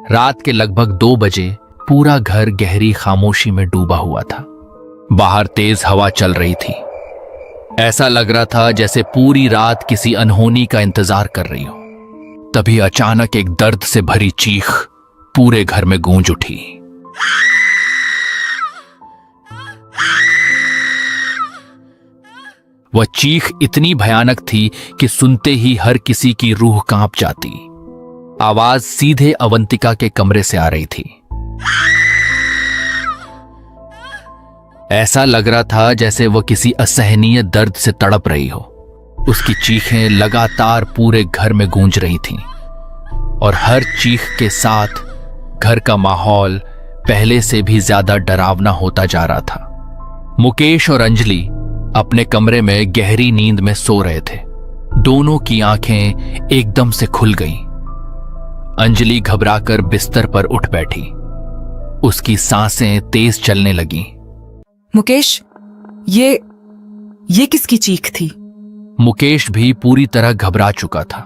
रात के लगभग 2 बजे पूरा घर गहरी खामोशी में डूबा हुआ था। बाहर तेज हवा चल रही थी। ऐसा लग रहा था जैसे पूरी रात किसी अनहोनी का इंतजार कर रही हो। तभी अचानक एक दर्द से भरी चीख पूरे घर में गूंज उठी। वह चीख इतनी भयानक थी कि सुनते ही हर किसी की रूह कांप जाती। आवाज सीधे अवंतिका के कमरे से आ रही थी। ऐसा लग रहा था जैसे वह किसी असहनीय दर्द से तड़प रही हो। उसकी चीखें लगातार पूरे घर में गूंज रही थीं और हर चीख के साथ घर का माहौल पहले से भी ज्यादा डरावना होता जा रहा था। मुकेश और अंजलि अपने कमरे में गहरी नींद में सो रहे थे। दोनों की आंखें एकदम से खुल गईं। अंजलि घबराकर बिस्तर पर उठ बैठी। उसकी सांसें तेज चलने लगीं। मुकेश, ये किसकी चीख थी? मुकेश भी पूरी तरह घबरा चुका था।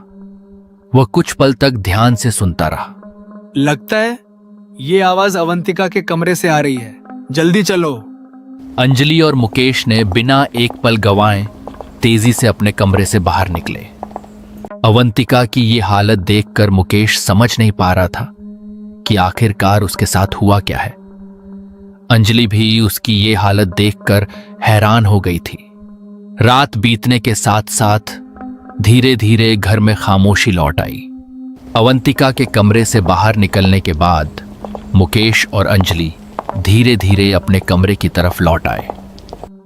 वह कुछ पल तक ध्यान से सुनता रहा। लगता है ये आवाज अवंतिका के कमरे से आ रही है। जल्दी चलो। अंजलि और मुकेश ने बिना एक पल गंवाए तेजी से अपने कमरे से बाहर निकले। अवंतिका की ये हालत देखकर मुकेश समझ नहीं पा रहा था कि आखिरकार उसके साथ हुआ क्या है। अंजलि भी उसकी ये हालत देखकर हैरान हो गई थी। रात बीतने के साथ साथ धीरे धीरे घर में खामोशी लौट आई। अवंतिका के कमरे से बाहर निकलने के बाद मुकेश और अंजलि धीरे धीरे अपने कमरे की तरफ लौट आए।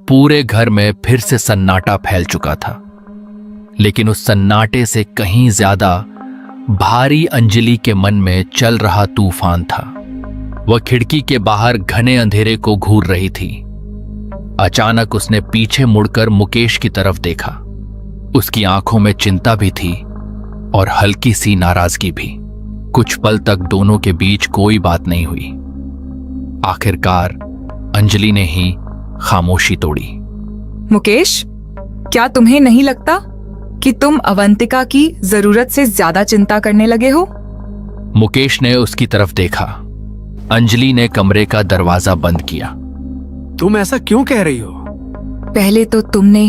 पूरे घर में फिर से सन्नाटा फैल चुका था, लेकिन उस सन्नाटे से कहीं ज्यादा भारी अंजलि के मन में चल रहा तूफान था। वह खिड़की के बाहर घने अंधेरे को घूर रही थी। अचानक उसने पीछे मुड़कर मुकेश की तरफ देखा। उसकी आंखों में चिंता भी थी और हल्की सी नाराजगी भी। कुछ पल तक दोनों के बीच कोई बात नहीं हुई। आखिरकार अंजलि ने ही खामोशी तोड़ी। मुकेश, क्या तुम्हें नहीं लगता कि तुम अवंतिका की जरूरत से ज्यादा चिंता करने लगे हो? मुकेश ने उसकी तरफ देखा। अंजलि ने कमरे का दरवाजा बंद किया। तुम ऐसा क्यों कह रही हो? पहले तो तुमने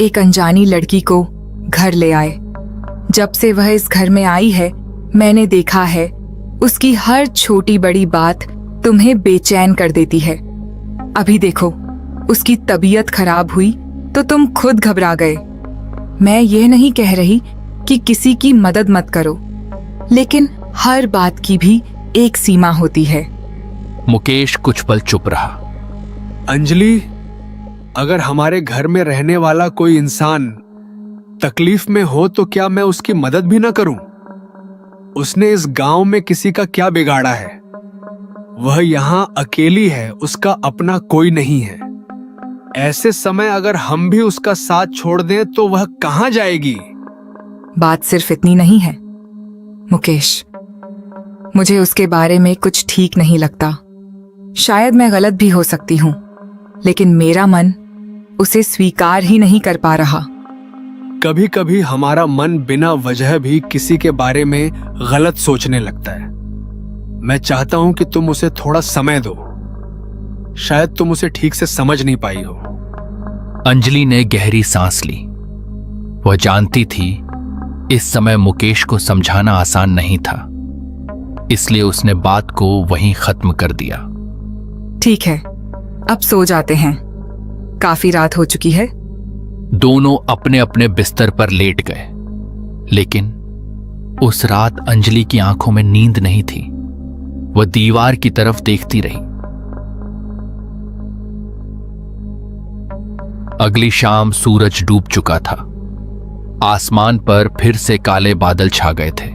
एक अनजानी लड़की को घर ले आए। जब से वह इस घर में आई है, मैंने देखा है उसकी हर छोटी बड़ी बात तुम्हें बेचैन कर देती है। अभी देखो, उसकी तबीयत खराब हुई तो तुम खुद घबरा गए। मैं यह नहीं कह रही कि किसी की मदद मत करो, लेकिन हर बात की भी एक सीमा होती है। मुकेश कुछ पल चुप रहा। अंजलि, अगर हमारे घर में रहने वाला कोई इंसान तकलीफ में हो तो क्या मैं उसकी मदद भी ना करूं? उसने इस गांव में किसी का क्या बिगाड़ा है? वह यहां अकेली है, उसका अपना कोई नहीं है। ऐसे समय अगर हम भी उसका साथ छोड़ दें तो वह कहां जाएगी? बात सिर्फ इतनी नहीं है मुकेश। मुझे उसके बारे में कुछ ठीक नहीं लगता। शायद मैं गलत भी हो सकती हूँ, लेकिन मेरा मन उसे स्वीकार ही नहीं कर पा रहा। कभी कभी हमारा मन बिना वजह भी किसी के बारे में गलत सोचने लगता है। मैं चाहता हूं कि तुम उसे थोड़ा समय दो। शायद तुम उसे ठीक से समझ नहीं पाई हो। अंजलि ने गहरी सांस ली। वह जानती थी इस समय मुकेश को समझाना आसान नहीं था, इसलिए उसने बात को वहीं खत्म कर दिया। ठीक है, अब सो जाते हैं। काफी रात हो चुकी है। दोनों अपने अपने बिस्तर पर लेट गए, लेकिन उस रात अंजलि की आंखों में नींद नहीं थी। वह दीवार की तरफ देखती रही। अगली शाम सूरज डूब चुका था। आसमान पर फिर से काले बादल छा गए थे।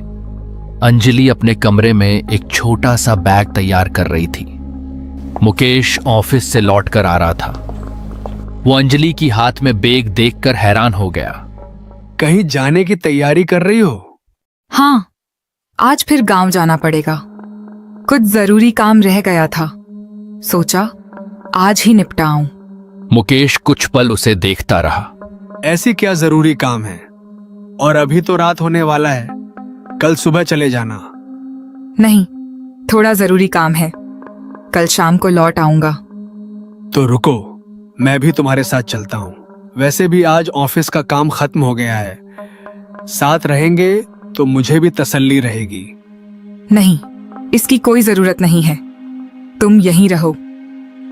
अंजलि अपने कमरे में एक छोटा सा बैग तैयार कर रही थी। मुकेश ऑफिस से लौटकर आ रहा था। वो अंजलि की हाथ में बैग देखकर हैरान हो गया। कहीं जाने की तैयारी कर रही हो? हाँ, आज फिर गांव जाना पड़ेगा। कुछ जरूरी काम रह गया था, सोचा आज ही निपटाऊं। मुकेश कुछ पल उसे देखता रहा। ऐसी क्या जरूरी काम है? और अभी तो रात होने वाला है। कल सुबह चले जाना। नहीं, थोड़ा जरूरी काम है, कल शाम को लौट आऊंगा। तो रुको, मैं भी तुम्हारे साथ चलता हूँ। वैसे भी आज ऑफिस का काम खत्म हो गया है, साथ रहेंगे तो मुझे भी तसल्ली रहेगी। नहीं, इसकी कोई जरूरत नहीं है। तुम यहीं रहो,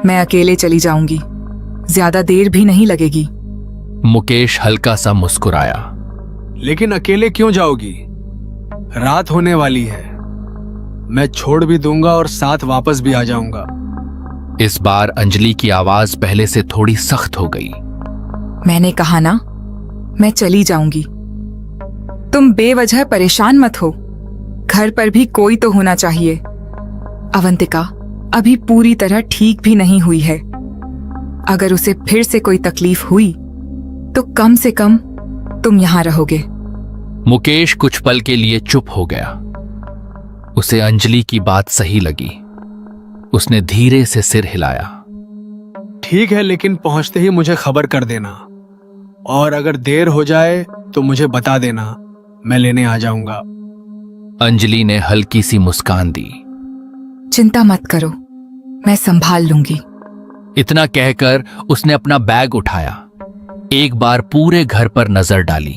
मैं अकेले चली जाऊंगी, ज्यादा देर भी नहीं लगेगी। मुकेश हल्का सा मुस्कुराया। लेकिन अकेले क्यों जाओगी? रात होने वाली है, मैं छोड़ भी दूंगा और साथ वापस भी आ जाऊंगा। इस बार अंजलि की आवाज पहले से थोड़ी सख्त हो गई। मैंने कहा ना, मैं चली जाऊंगी। तुम बेवजह परेशान मत हो, घर पर भी कोई तो होना चाहिए। अवंतिका अभी पूरी तरह ठीक भी नहीं हुई है। अगर उसे फिर से कोई तकलीफ हुई तो कम से कम तुम यहां रहोगे। मुकेश कुछ पल के लिए चुप हो गया। उसे अंजलि की बात सही लगी। उसने धीरे से सिर हिलाया। ठीक है, लेकिन पहुंचते ही मुझे खबर कर देना, और अगर देर हो जाए तो मुझे बता देना, मैं लेने आ जाऊंगा। अंजलि ने हल्की सी मुस्कान दी। चिंता मत करो, मैं संभाल लूंगी। इतना कहकर उसने अपना बैग उठाया, एक बार पूरे घर पर नजर डाली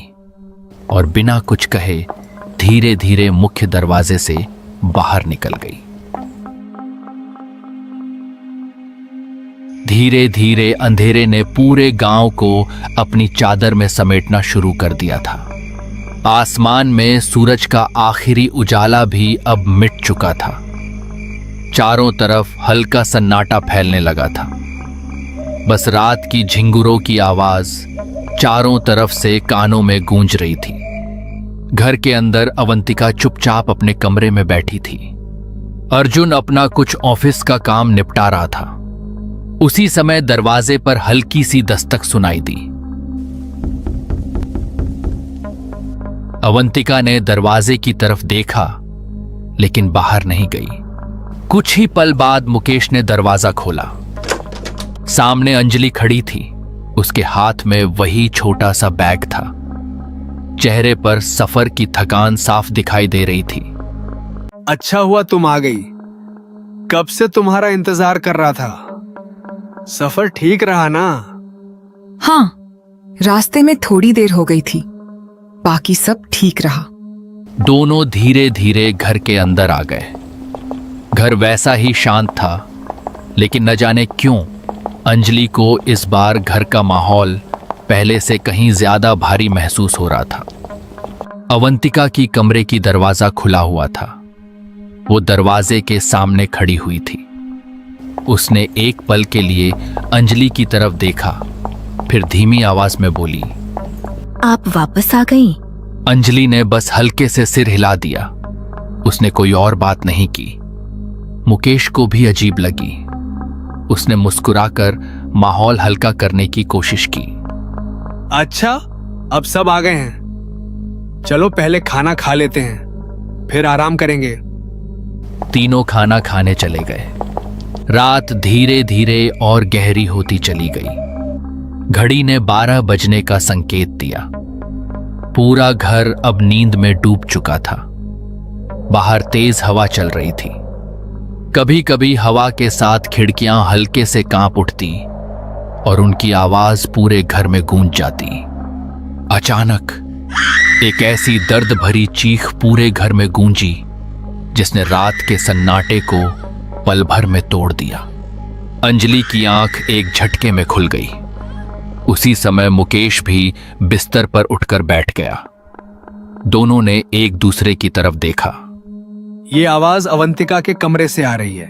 और बिना कुछ कहे धीरे धीरे मुख्य दरवाजे से बाहर निकल गई। धीरे धीरे अंधेरे ने पूरे गांव को अपनी चादर में समेटना शुरू कर दिया था। आसमान में सूरज का आखिरी उजाला भी अब मिट चुका था। चारों तरफ हल्का सन्नाटा फैलने लगा था। बस रात की झिंगुरों की आवाज चारों तरफ से कानों में गूंज रही थी। घर के अंदर अवंतिका चुपचाप अपने कमरे में बैठी थी। अर्जुन अपना कुछ ऑफिस का काम निपटा रहा था। उसी समय दरवाजे पर हल्की सी दस्तक सुनाई दी। अवंतिका ने दरवाजे की तरफ देखा, लेकिन बाहर नहीं गई। कुछ ही पल बाद मुकेश ने दरवाजा खोला। सामने अंजलि खड़ी थी। उसके हाथ में वही छोटा सा बैग था। चेहरे पर सफर की थकान साफ दिखाई दे रही थी। अच्छा हुआ तुम आ गई, कब से तुम्हारा इंतजार कर रहा था। सफर ठीक रहा ना? हाँ, रास्ते में थोड़ी देर हो गई थी, बाकी सब ठीक रहा। दोनों धीरे धीरे घर के अंदर आ गए। घर वैसा ही शांत था, लेकिन न जाने क्यों अंजलि को इस बार घर का माहौल पहले से कहीं ज्यादा भारी महसूस हो रहा था। अवंतिका की कमरे की दरवाजा खुला हुआ था। वो दरवाजे के सामने खड़ी हुई थी। उसने एक पल के लिए अंजलि की तरफ देखा, फिर धीमी आवाज में बोली, आप वापस आ गई? अंजलि ने बस हल्के से सिर हिला दिया। उसने कोई और बात नहीं की। मुकेश को भी अजीब लगी। उसने मुस्कुराकर माहौल हल्का करने की कोशिश की। अच्छा, अब सब आ गए हैं, चलो पहले खाना खा लेते हैं, फिर आराम करेंगे। तीनों खाना खाने चले गए। रात धीरे धीरे और गहरी होती चली गई। घड़ी ने 12 बजने का संकेत दिया। पूरा घर अब नींद में डूब चुका था। बाहर तेज हवा चल रही थी। कभी कभी हवा के साथ खिड़कियां हल्के से कांप उठती और उनकी आवाज पूरे घर में गूंज जाती। अचानक एक ऐसी दर्द भरी चीख पूरे घर में गूंजी जिसने रात के सन्नाटे को पल भर में तोड़ दिया। अंजलि की आंख एक झटके में खुल गई। उसी समय मुकेश भी बिस्तर पर उठकर बैठ गया। दोनों ने एक दूसरे की तरफ देखा। ये आवाज अवंतिका के कमरे से आ रही है।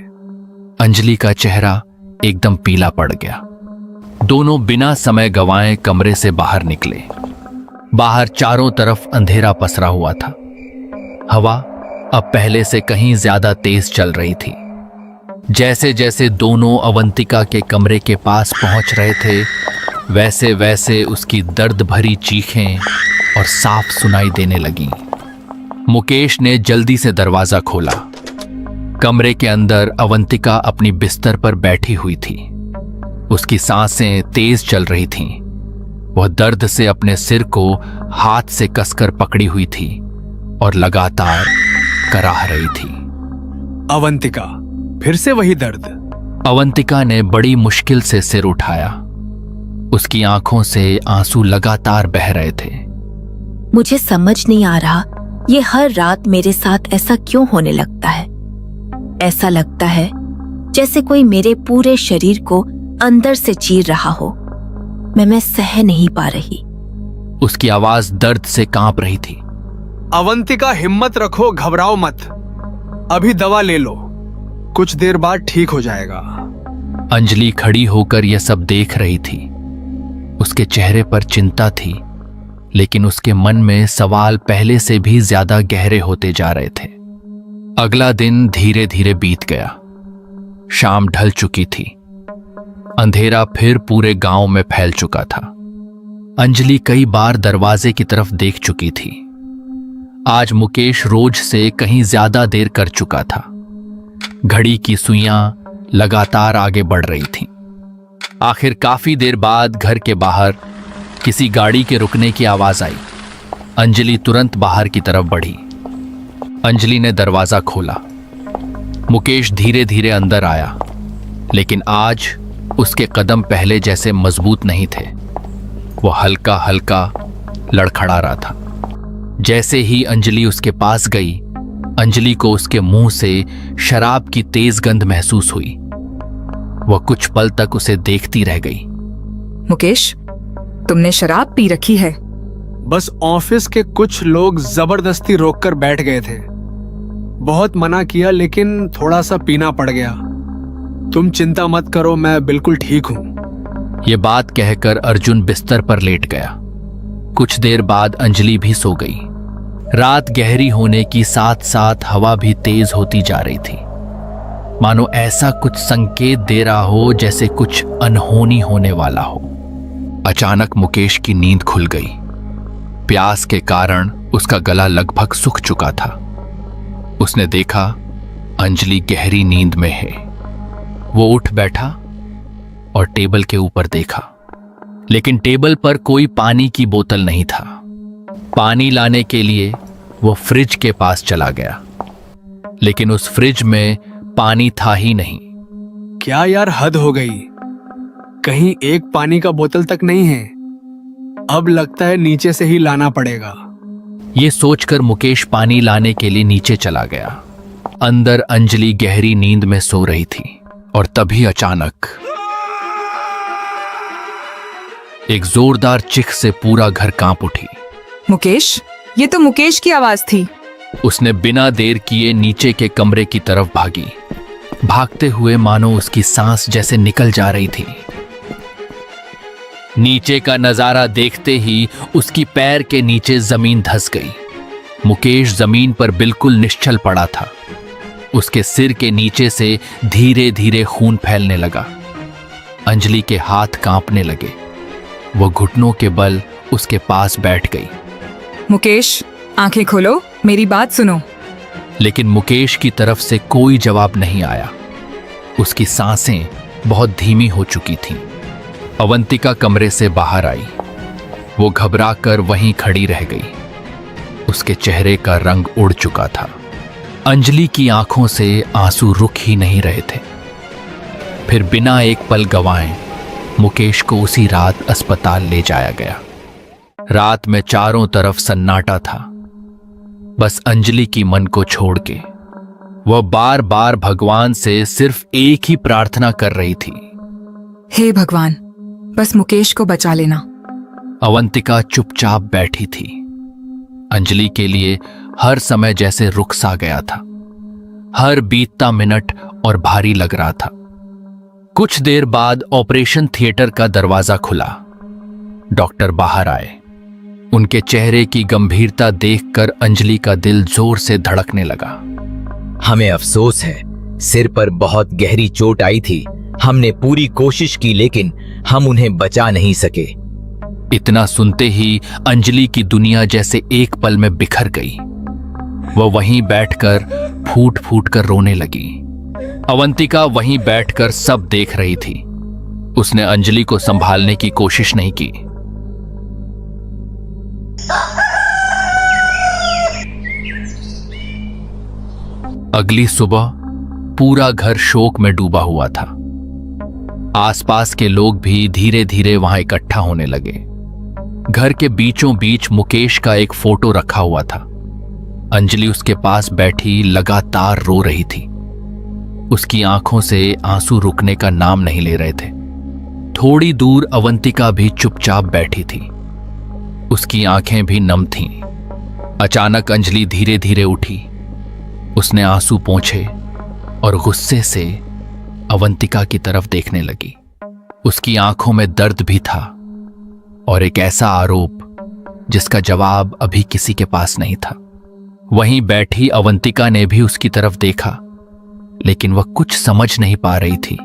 अंजलि का चेहरा एकदम पीला पड़ गया। दोनों बिना समय गंवाए कमरे से बाहर निकले। बाहर चारों तरफ अंधेरा पसरा हुआ था। हवा अब पहले से कहीं ज्यादा तेज चल रही थी। जैसे जैसे दोनों अवंतिका के कमरे के पास पहुंच रहे थे, वैसे वैसे उसकी दर्द भरी चीखें और साफ सुनाई देने लगीं। मुकेश ने जल्दी से दरवाजा खोला। कमरे के अंदर अवंतिका अपनी बिस्तर पर बैठी हुई थी। उसकी सांसें तेज चल रही थीं। वह दर्द से अपने सिर को हाथ से कसकर पकड़ी हुई थी और लगातार कराह रही थी। अवंतिका, फिर से वही दर्द। अवंतिका ने बड़ी मुश्किल से सिर उठाया। उसकी आंखों से आंसू लगातार बह रहे थे। मुझे समझ नहीं आ रहा, ये हर रात मेरे साथ ऐसा क्यों होने लगता है। ऐसा लगता है जैसे कोई मेरे पूरे शरीर को अंदर से चीर रहा हो। मैं सह नहीं पा रही। उसकी आवाज दर्द से कांप रही थी। अवंतिका, हिम्मत रखो, घबराओ मत। अभी दवा ले लो, कुछ देर बाद ठीक हो जाएगा। अंजलि खड़ी होकर यह सब देख रही थी। उसके चेहरे पर चिंता थी, लेकिन उसके मन में सवाल पहले से भी ज्यादा गहरे होते जा रहे थे। अगला दिन धीरे धीरे बीत गया। शाम ढल चुकी थी। अंधेरा फिर पूरे गांव में फैल चुका था। अंजलि कई बार दरवाजे की तरफ देख चुकी थी। आज मुकेश रोज से कहीं ज्यादा देर कर चुका था। घड़ी की सुइयां लगातार आगे बढ़ रही थीं। आखिर काफी देर बाद घर के बाहर किसी गाड़ी के रुकने की आवाज आई। अंजलि तुरंत बाहर की तरफ बढ़ी। अंजलि ने दरवाजा खोला। मुकेश धीरे धीरे अंदर आया, लेकिन आज उसके कदम पहले जैसे मजबूत नहीं थे। वो हल्का हल्का लड़खड़ा रहा था। जैसे ही अंजलि उसके पास गई, अंजलि को उसके मुंह से शराब की तेज गंध महसूस हुई। वह कुछ पल तक उसे देखती रह गई। मुकेश, तुमने शराब पी रखी है? बस ऑफिस के कुछ लोग जबरदस्ती रोककर बैठ गए थे। बहुत मना किया, लेकिन थोड़ा सा पीना पड़ गया। तुम चिंता मत करो, मैं बिल्कुल ठीक हूं। ये बात कहकर अर्जुन बिस्तर पर लेट गया। कुछ देर बाद अंजलि भी सो गई। रात गहरी होने की साथ साथ हवा भी तेज होती जा रही थी। मानो ऐसा कुछ संकेत दे रहा हो जैसे कुछ अनहोनी होने वाला हो। अचानक मुकेश की नींद खुल गई। प्यास के कारण उसका गला लगभग सूख चुका था। उसने देखा अंजलि गहरी नींद में है। वो उठ बैठा और टेबल के ऊपर देखा, लेकिन टेबल पर कोई पानी की बोतल नहीं था। पानी लाने के लिए वो फ्रिज के पास चला गया, लेकिन उस फ्रिज में पानी था ही नहीं। क्या यार, हद हो गई। कहीं एक पानी का बोतल तक नहीं है। अब लगता है नीचे से ही लाना पड़ेगा। ये सोचकर मुकेश पानी लाने के लिए नीचे चला गया। अंदर अंजलि गहरी नींद में सो रही थी और तभी अचानक एक जोरदार चिख से पूरा घर कांप उठी। मुकेश, ये तो मुकेश की आवाज थी। उसने बिना देर किए नीचे के कमरे की तरफ भागी। भागते हुए मानो उसकी सांस जैसे निकल जा रही थी। नीचे का नजारा देखते ही उसकी पैर के नीचे जमीन धंस गई। मुकेश जमीन पर बिल्कुल निश्चल पड़ा था। उसके सिर के नीचे से धीरे धीरे खून फैलने लगा। अंजलि के हाथ कांपने लगे। वो घुटनों के बल उसके पास बैठ गई। मुकेश, आंखें खोलो, मेरी बात सुनो। लेकिन मुकेश की तरफ से कोई जवाब नहीं आया। उसकी सांसें बहुत धीमी हो चुकी थीं। अवंतिका कमरे से बाहर आई। वो घबराकर वहीं खड़ी रह गई। उसके चेहरे का रंग उड़ चुका था। अंजलि की आंखों से आंसू रुक ही नहीं रहे थे। फिर बिना एक पल गंवाए मुकेश को उसी रात अस्पताल ले जाया गया। रात में चारों तरफ सन्नाटा था, बस अंजलि की मन को छोड़ के। वह बार बार भगवान से सिर्फ एक ही प्रार्थना कर रही थी, हे भगवान, बस मुकेश को बचा लेना। अवंतिका चुपचाप बैठी थी। अंजलि के लिए हर समय जैसे रुक सा गया था। हर बीतता मिनट और भारी लग रहा था। कुछ देर बाद ऑपरेशन थिएटर का दरवाजा खुला। डॉक्टर बाहर आए। उनके चेहरे की गंभीरता देखकर अंजलि का दिल जोर से धड़कने लगा। हमें अफसोस है, सिर पर बहुत गहरी चोट आई थी। हमने पूरी कोशिश की, लेकिन हम उन्हें बचा नहीं सके। इतना सुनते ही अंजलि की दुनिया जैसे एक पल में बिखर गई। वह वहीं बैठकर फूट फूट कर रोने लगी। अवंतिका वहीं बैठकर सब देख रही थी। उसने अंजलि को संभालने की कोशिश नहीं की। अगली सुबह पूरा घर शोक में डूबा हुआ था। आसपास के लोग भी धीरे धीरे वहां इकट्ठा होने लगे। घर के बीचों बीच मुकेश का एक फोटो रखा हुआ था। अंजलि उसके पास बैठी लगातार रो रही थी। उसकी आंखों से आंसू रुकने का नाम नहीं ले रहे थे। थोड़ी दूर अवंतिका भी चुपचाप बैठी थी। उसकी आंखें भी नम थीं। अचानक अंजलि धीरे धीरे उठी। उसने आंसू पोंछे और गुस्से से अवंतिका की तरफ देखने लगी। उसकी आंखों में दर्द भी था और एक ऐसा आरोप जिसका जवाब अभी किसी के पास नहीं था। वहीं बैठी अवंतिका ने भी उसकी तरफ देखा, लेकिन वह कुछ समझ नहीं पा रही थी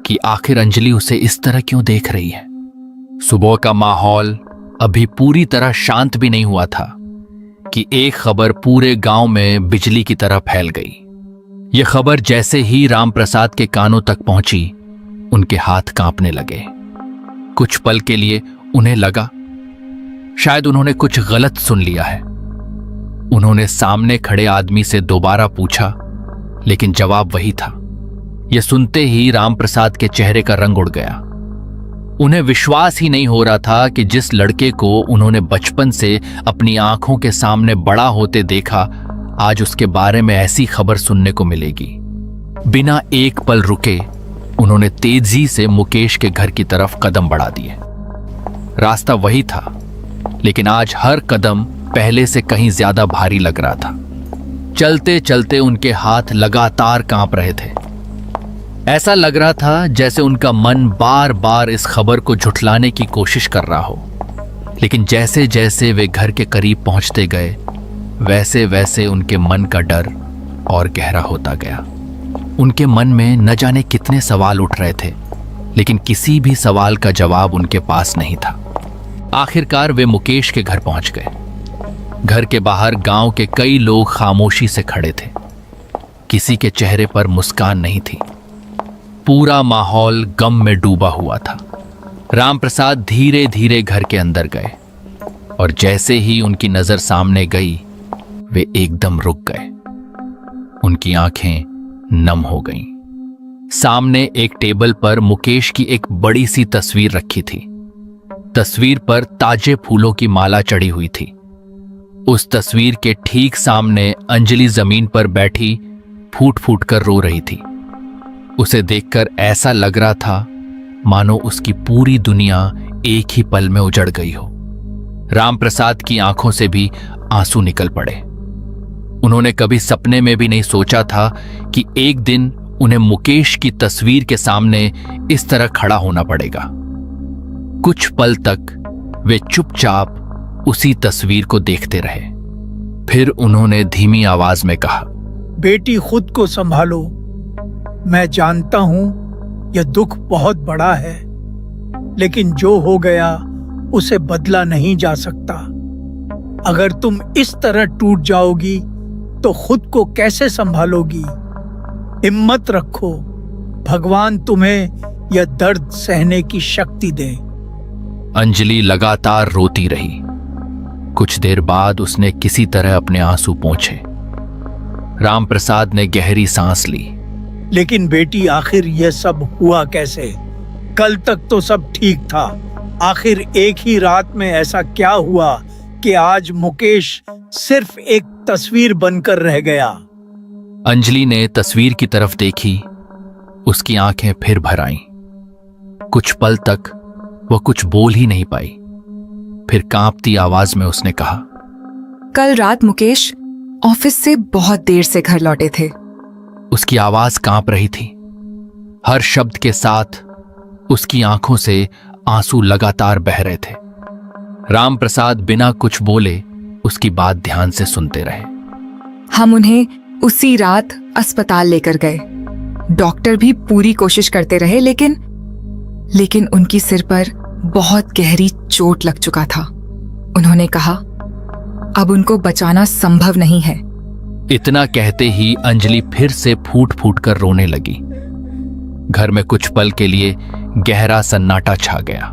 कि आखिर अंजलि उसे इस तरह क्यों देख रही है। सुबह का माहौल अभी पूरी तरह शांत भी नहीं हुआ था कि एक खबर पूरे गांव में बिजली की तरह फैल गई। यह खबर जैसे ही रामप्रसाद के कानों तक पहुंची, उनके हाथ कांपने लगे। कुछ पल के लिए उन्हें लगा शायद उन्होंने कुछ गलत सुन लिया है। उन्होंने सामने खड़े आदमी से दोबारा पूछा, लेकिन जवाब वही था। यह सुनते ही रामप्रसाद के चेहरे का रंग उड़ गया। उन्हें विश्वास ही नहीं हो रहा था कि जिस लड़के को उन्होंने बचपन से अपनी आंखों के सामने बड़ा होते देखा, आज उसके बारे में ऐसी खबर सुनने को मिलेगी। बिना एक पल रुके उन्होंने तेजी से मुकेश के घर की तरफ कदम बढ़ा दिए। रास्ता वही था, लेकिन आज हर कदम पहले से कहीं ज्यादा भारी लग रहा था। चलते चलते उनके हाथ लगातार कांप रहे थे। ऐसा लग रहा था जैसे उनका मन बार बार इस खबर को झुठलाने की कोशिश कर रहा हो। लेकिन जैसे जैसे वे घर के करीब पहुंचते गए, वैसे वैसे उनके मन का डर और गहरा होता गया। उनके मन में न जाने कितने सवाल उठ रहे थे, लेकिन किसी भी सवाल का जवाब उनके पास नहीं था। आखिरकार वे मुकेश के घर पहुंच गए। घर के बाहर गांव के कई लोग खामोशी से खड़े थे। किसी के चेहरे पर मुस्कान नहीं थी। पूरा माहौल गम में डूबा हुआ था। रामप्रसाद धीरे धीरे घर के अंदर गए और जैसे ही उनकी नजर सामने गई, वे एकदम रुक गए। उनकी आंखें नम हो गईं। सामने एक टेबल पर मुकेश की एक बड़ी सी तस्वीर रखी थी। तस्वीर पर ताजे फूलों की माला चढ़ी हुई थी। उस तस्वीर के ठीक सामने अंजलि जमीन पर बैठी फूट फूट कर रो रही थी। उसे देखकर ऐसा लग रहा था मानो उसकी पूरी दुनिया एक ही पल में उजड़ गई हो। रामप्रसाद की आंखों से भी आंसू निकल पड़े। उन्होंने कभी सपने में भी नहीं सोचा था कि एक दिन उन्हें मुकेश की तस्वीर के सामने इस तरह खड़ा होना पड़ेगा। कुछ पल तक वे चुपचाप उसी तस्वीर को देखते रहे। फिर उन्होंने धीमी आवाज में कहा, बेटी खुद को संभालो। मैं जानता हूं यह दुख बहुत बड़ा है, लेकिन जो हो गया उसे बदला नहीं जा सकता। अगर तुम इस तरह टूट जाओगी तो खुद को कैसे संभालोगी? हिम्मत रखो, भगवान तुम्हें यह दर्द सहने की शक्ति दे। अंजलि लगातार रोती रही। कुछ देर बाद उसने किसी तरह अपने आंसू पोंछे। रामप्रसाद ने गहरी सांस ली। लेकिन बेटी, आखिर यह सब हुआ कैसे? कल तक तो सब ठीक था। आखिर एक ही रात में ऐसा क्या हुआ कि आज मुकेश सिर्फ एक तस्वीर बनकर रह गया? अंजलि ने तस्वीर की तरफ देखी। उसकी आंखें फिर भर आईं। कुछ पल तक वह कुछ बोल ही नहीं पाई। फिर कांपती आवाज में उसने कहा, कल रात मुकेश ऑफिस से बहुत देर से घर लौटे थे। उसकी आवाज कांप रही थी। हर शब्द के साथ उसकी आंखों से आंसू लगातार बह रहे थे। रामप्रसाद बिना कुछ बोले उसकी बात ध्यान से सुनते रहे। हम उन्हें उसी रात अस्पताल लेकर गए। डॉक्टर भी पूरी कोशिश करते रहे, लेकिन उनकी सिर पर बहुत गहरी चोट लग चुका था। उन्होंने कहा, अब उनको बचाना संभव नहीं है। इतना कहते ही अंजलि फिर से फूट फूट कर रोने लगी। घर में कुछ पल के लिए गहरा सन्नाटा छा गया।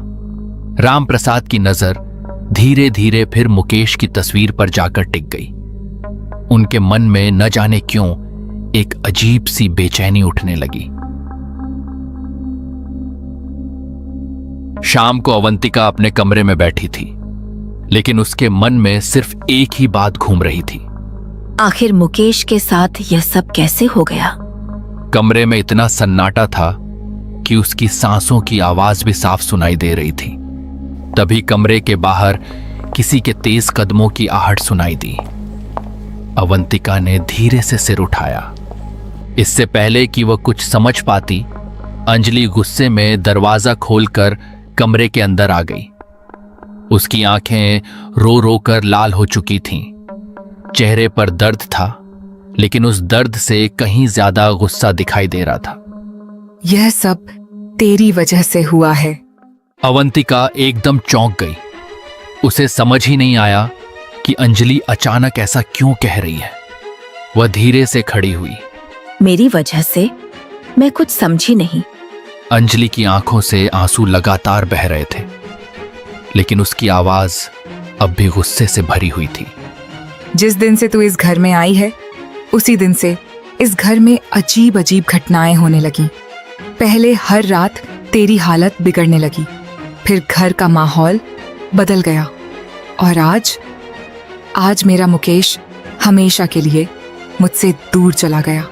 रामप्रसाद की नजर धीरे धीरे फिर मुकेश की तस्वीर पर जाकर टिक गई। उनके मन में न जाने क्यों एक अजीब सी बेचैनी उठने लगी। शाम को अवंतिका अपने कमरे में बैठी थी, लेकिन उसके मन में सिर्फ एक ही बात घूम रही थी। आखिर मुकेश के साथ यह सब कैसे हो गया? कमरे में इतना सन्नाटा था कि उसकी सांसों की आवाज भी साफ सुनाई दे रही थी। तभी कमरे के बाहर किसी के तेज कदमों की आहट सुनाई दी। अवंतिका ने धीरे से सिर उठाया। इससे पहले कि वह कुछ समझ पाती, अंजलि गुस्से में दरवाजा खोलकर कमरे के अंदर आ गई। उसकी आंखें रो रो कर लाल हो चुकी थीं। चेहरे पर दर्द था, लेकिन उस दर्द से कहीं ज्यादा गुस्सा दिखाई दे रहा था। यह सब तेरी वजह से हुआ है। अवंतिका एकदम चौंक गई। उसे समझ ही नहीं आया कि अंजलि अचानक ऐसा क्यों कह रही है। वह धीरे से खड़ी हुई। मेरी वजह से? मैं कुछ समझी नहीं। अंजलि की आंखों से आंसू लगातार बह रहे थे, लेकिन उसकी आवाज अब भी गुस्से से भरी हुई थी। जिस दिन से तू इस घर में आई है, उसी दिन से इस घर में अजीब अजीब घटनाएं होने लगी। पहले हर रात तेरी हालत बिगड़ने लगी, फिर घर का माहौल बदल गया, और आज मेरा मुकेश हमेशा के लिए मुझसे दूर चला गया।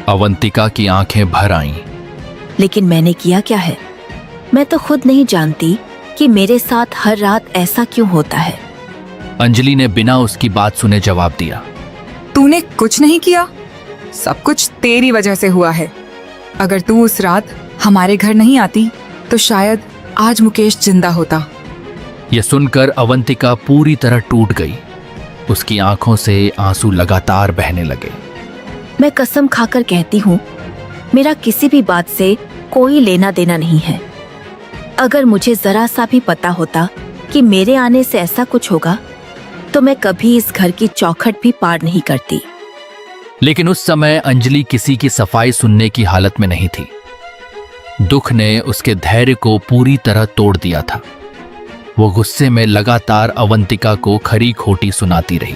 अवंतिका की आंखें भर आईं। लेकिन मैंने किया क्या है? मैं तो खुद नहीं जानती कि मेरे साथ हर रात ऐसा क्यों होता है। अंजलि ने बिना उसकी बात सुने जवाब दिया। तूने कुछ नहीं किया, सब कुछ तेरी वजह से हुआ है। अगर तू उस रात हमारे घर नहीं आती तो शायद आज मुकेश जिंदा होता। यह सुनकर अवंतिका पूरी तरह टूट गई। उसकी आंखों से आंसू लगातार बहने लगे। मैं कसम खाकर कहती हूँ, मेरा किसी भी बात से कोई लेना देना नहीं है। अगर मुझे जरा सा भी पता होता कि मेरे आने से ऐसा कुछ होगा, तो मैं कभी इस घर की चौखट भी पार नहीं करती। लेकिन उस समय अंजलि किसी की सफाई सुनने की हालत में नहीं थी। दुख ने उसके धैर्य को पूरी तरह तोड़ दिया था। वो गुस्से में लगातार अवंतिका को खरी खोटी सुनाती रही।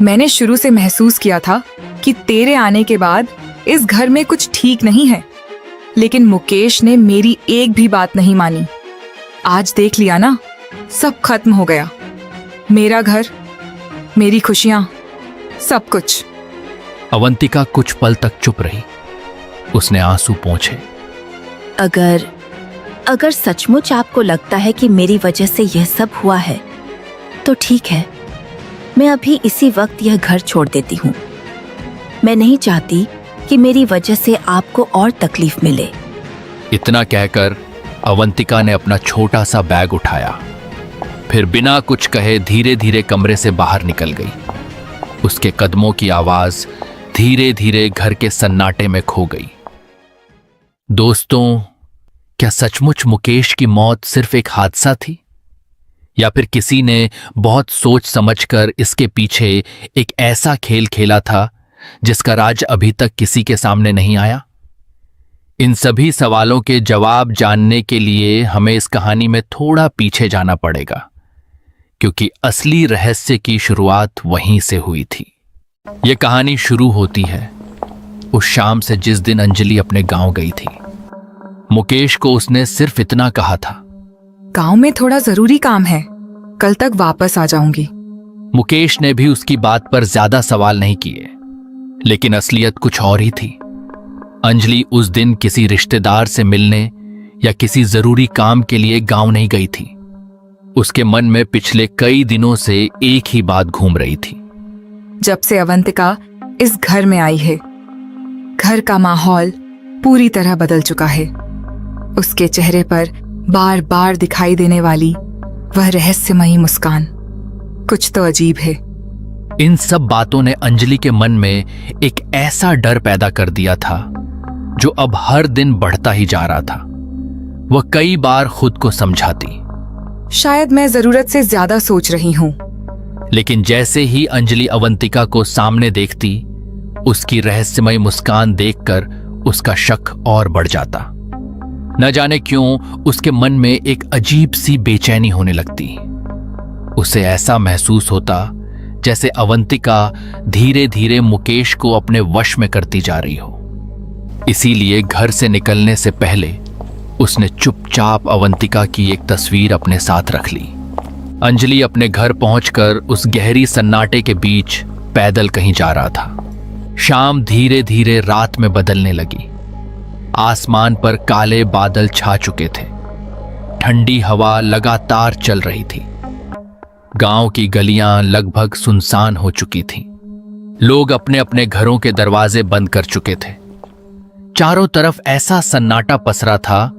मैंने शुरू से महसूस किया था कि तेरे आने के बाद इस घर में कुछ ठीक नहीं है, लेकिन मुकेश ने मेरी एक भी बात नहीं मानी। आज देख लिया ना, सब खत्म हो गया। मेरा घर, मेरी खुशियां, सब कुछ। अवंतिका कुछ पल तक चुप रही। उसने आंसू पोंछे। अगर सचमुच आपको लगता है कि मेरी वजह से यह सब हुआ है, तो ठीक है, मैं अभी इसी वक्त यह घर छोड़ देती हूँ। मैं नहीं चाहती कि मेरी वजह से आपको और तकलीफ मिले। इतना कहकर अवंतिका ने अपना छोटा सा बैग उठाया, फिर बिना कुछ कहे धीरे धीरे कमरे से बाहर निकल गई। उसके कदमों की आवाज धीरे धीरे घर के सन्नाटे में खो गई। दोस्तों, क्या सचमुच मुकेश की मौत सिर्फ एक हादसा थी, या फिर किसी ने बहुत सोच समझकर इसके पीछे एक ऐसा खेल खेला था जिसका राज अभी तक किसी के सामने नहीं आया? इन सभी सवालों के जवाब जानने के लिए हमें इस कहानी में थोड़ा पीछे जाना पड़ेगा, क्योंकि असली रहस्य की शुरुआत वहीं से हुई थी। यह कहानी शुरू होती है उस शाम से जिस दिन अंजलि अपने गांव गई थी। मुकेश को उसने सिर्फ इतना कहा था, गांव में थोड़ा जरूरी काम है, कल तक वापस आ जाऊंगी। मुकेश ने भी उसकी बात पर ज्यादा सवाल नहीं किए, लेकिन असलियत कुछ और ही थी। अंजलि उस दिन किसी रिश्तेदार से मिलने या किसी जरूरी काम के लिए गांव नहीं गई थी। उसके मन में पिछले कई दिनों से एक ही बात घूम रही थी। जब से अवंतिका इस घर में आई है, घर का माहौल पूरी तरह बदल चुका है। उसके चेहरे पर बार बार दिखाई देने वाली वह रहस्यमयी मुस्कान कुछ तो अजीब है। इन सब बातों ने अंजलि के मन में एक ऐसा डर पैदा कर दिया था जो अब हर दिन बढ़ता ही जा रहा था। वह कई बार खुद को समझाती, शायद मैं जरूरत से ज्यादा सोच रही हूं। लेकिन जैसे ही अंजलि अवंतिका को सामने देखती, उसकी रहस्यमय मुस्कान देखकर उसका शक और बढ़ जाता। न जाने क्यों उसके मन में एक अजीब सी बेचैनी होने लगती। उसे ऐसा महसूस होता जैसे अवंतिका धीरे धीरे मुकेश को अपने वश में करती जा रही हो। इसीलिए घर से निकलने से पहले उसने चुपचाप अवंतिका की एक तस्वीर अपने साथ रख ली। अंजलि अपने घर पहुंचकर उस गहरी सन्नाटे के बीच पैदल कहीं जा रहा था। शाम धीरे धीरे रात में बदलने लगी। आसमान पर काले बादल छा चुके थे। ठंडी हवा लगातार चल रही थी। गांव की गलियां लगभग सुनसान हो चुकी थीं। लोग अपने अपने घरों के दरवाजे बंद कर चुके थे। चारों तरफ ऐसा सन्नाटा पसरा था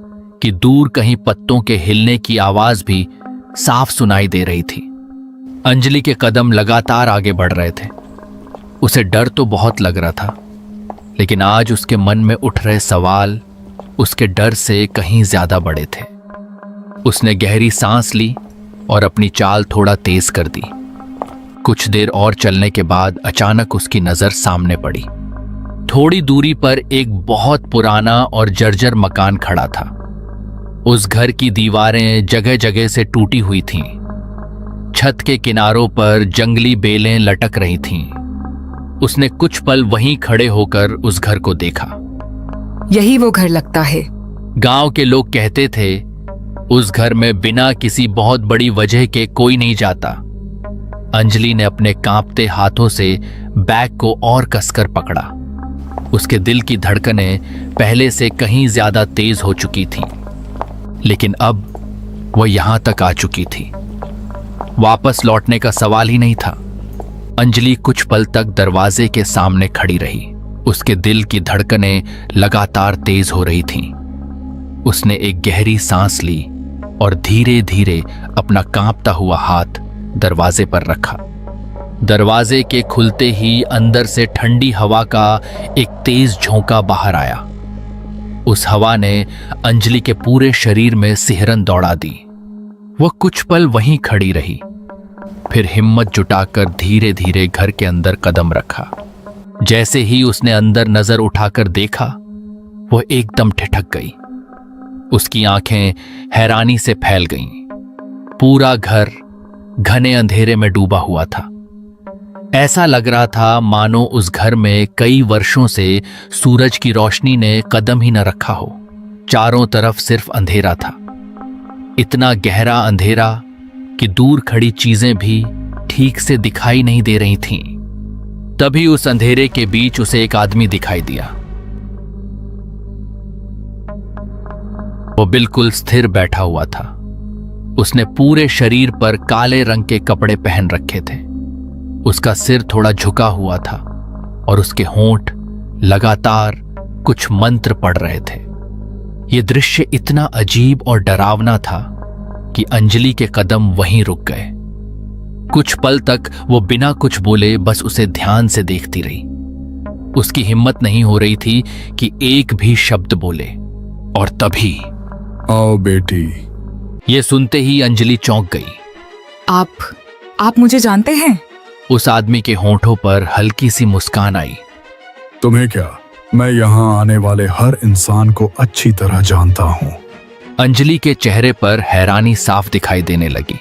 कि दूर कहीं पत्तों के हिलने की आवाज भी साफ सुनाई दे रही थी। अंजलि के कदम लगातार आगे बढ़ रहे थे। उसे डर तो बहुत लग रहा था, लेकिन आज उसके मन में उठ रहे सवाल उसके डर से कहीं ज्यादा बड़े थे। उसने गहरी सांस ली और अपनी चाल थोड़ा तेज कर दी। कुछ देर और चलने के बाद अचानक उसकी नजर सामने पड़ी। थोड़ी दूरी पर एक बहुत पुराना और जर्जर मकान खड़ा था। उस घर की दीवारें जगह जगह से टूटी हुई थीं। छत के किनारों पर जंगली बेलें लटक रही थीं। उसने कुछ पल वहीं खड़े होकर उस घर को देखा। यही वो घर लगता है। गांव के लोग कहते थे उस घर में बिना किसी बहुत बड़ी वजह के कोई नहीं जाता। अंजलि ने अपने कांपते हाथों से बैग को और कसकर पकड़ा। उसके दिल की धड़कनें पहले से कहीं ज्यादा तेज हो चुकी थीं, लेकिन अब वह यहां तक आ चुकी थी। वापस लौटने का सवाल ही नहीं था। अंजलि कुछ पल तक दरवाजे के सामने खड़ी रही। उसके दिल की धड़कनें लगातार तेज हो रही थीं। उसने एक गहरी सांस ली और धीरे धीरे अपना कांपता हुआ हाथ दरवाजे पर रखा। दरवाजे के खुलते ही अंदर से ठंडी हवा का एक तेज झोंका बाहर आया। उस हवा ने अंजलि के पूरे शरीर में सिहरन दौड़ा दी। वह कुछ पल वहीं खड़ी रही, फिर हिम्मत जुटाकर धीरे धीरे घर के अंदर कदम रखा। जैसे ही उसने अंदर नजर उठाकर देखा, वह एकदम ठिठक गई। उसकी आंखें हैरानी से फैल गईं। पूरा घर घने अंधेरे में डूबा हुआ था। ऐसा लग रहा था मानो उस घर में कई वर्षों से सूरज की रोशनी ने कदम ही न रखा हो। चारों तरफ सिर्फ अंधेरा था। इतना गहरा अंधेरा कि दूर खड़ी चीजें भी ठीक से दिखाई नहीं दे रही थीं। तभी उस अंधेरे के बीच उसे एक आदमी दिखाई दिया। वो बिल्कुल स्थिर बैठा हुआ था। उसने पूरे शरीर पर काले रंग के कपड़े पहन रखे थे। उसका सिर थोड़ा झुका हुआ था और उसके होंठ लगातार कुछ मंत्र पढ़ रहे थे। यह दृश्य इतना अजीब और डरावना था कि अंजलि के कदम वहीं रुक गए। कुछ पल तक वो बिना कुछ बोले बस उसे ध्यान से देखती रही। उसकी हिम्मत नहीं हो रही थी कि एक भी शब्द बोले। और तभी आओ बेटी। ये सुनते ही अंजलि चौंक गई। आप मुझे जानते हैं? उस आदमी के होंठों पर हल्की सी मुस्कान आई। तुम्हें क्या, मैं यहाँ आने वाले हर इंसान को अच्छी तरह जानता हूँ। अंजलि के चेहरे पर हैरानी साफ दिखाई देने लगी।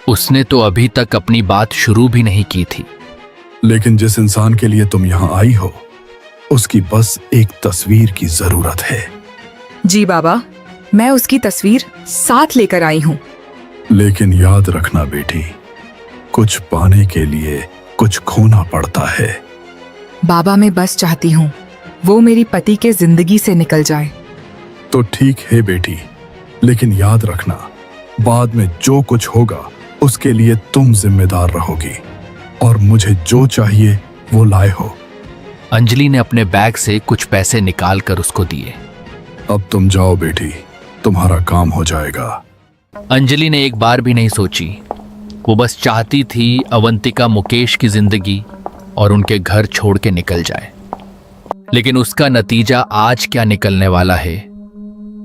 उसने तो अभी तक अपनी बात शुरू भी नहीं की थी। लेकिन जिस इंसान के लिए तुम यहाँ आई हो, उसकी बस एक तस्वीर की जरूरत है। जी बाबा, मैं उसकी तस्वीर साथ लेकर आई हूँ। लेकिन याद रखना बेटी, कुछ पाने के लिए कुछ खोना पड़ता है। बाबा, मैं बस चाहती हूँ वो मेरी पति के जिंदगी से निकल जाए। तो ठीक है बेटी, लेकिन याद रखना, बाद में जो कुछ होगा उसके लिए तुम जिम्मेदार रहोगी। और मुझे जो चाहिए वो लाए हो। अंजलि ने अपने बैग से कुछ पैसे निकालकर उसको दिए। अब तुम जाओ बेटी, तुम्हारा काम हो जाएगा। अंजलि ने एक बार भी नहीं सोची। वो बस चाहती थी अवंतिका मुकेश की जिंदगी और उनके घर छोड़ के निकल जाए। लेकिन उसका नतीजा आज क्या निकलने वाला है,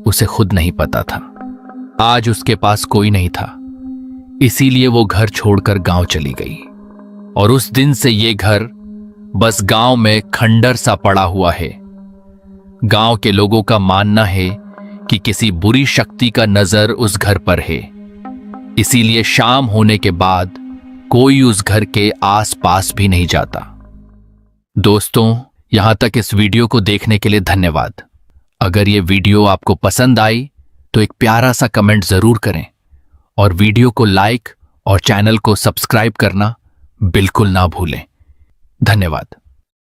उसे खुद नहीं पता था। आज उसके पास कोई नहीं था, इसीलिए वो घर छोड़कर गांव चली गई। और उस दिन से ये घर बस गांव में खंडर सा पड़ा हुआ है। गांव के लोगों का मानना है कि किसी बुरी शक्ति का नजर उस घर पर है। इसीलिए शाम होने के बाद कोई उस घर के आसपास भी नहीं जाता। दोस्तों, यहां तक इस वीडियो को देखने के लिए धन्यवाद। अगर ये वीडियो आपको पसंद आई तो एक प्यारा सा कमेंट जरूर करें और वीडियो को लाइक और चैनल को सब्सक्राइब करना बिल्कुल ना भूलें। धन्यवाद।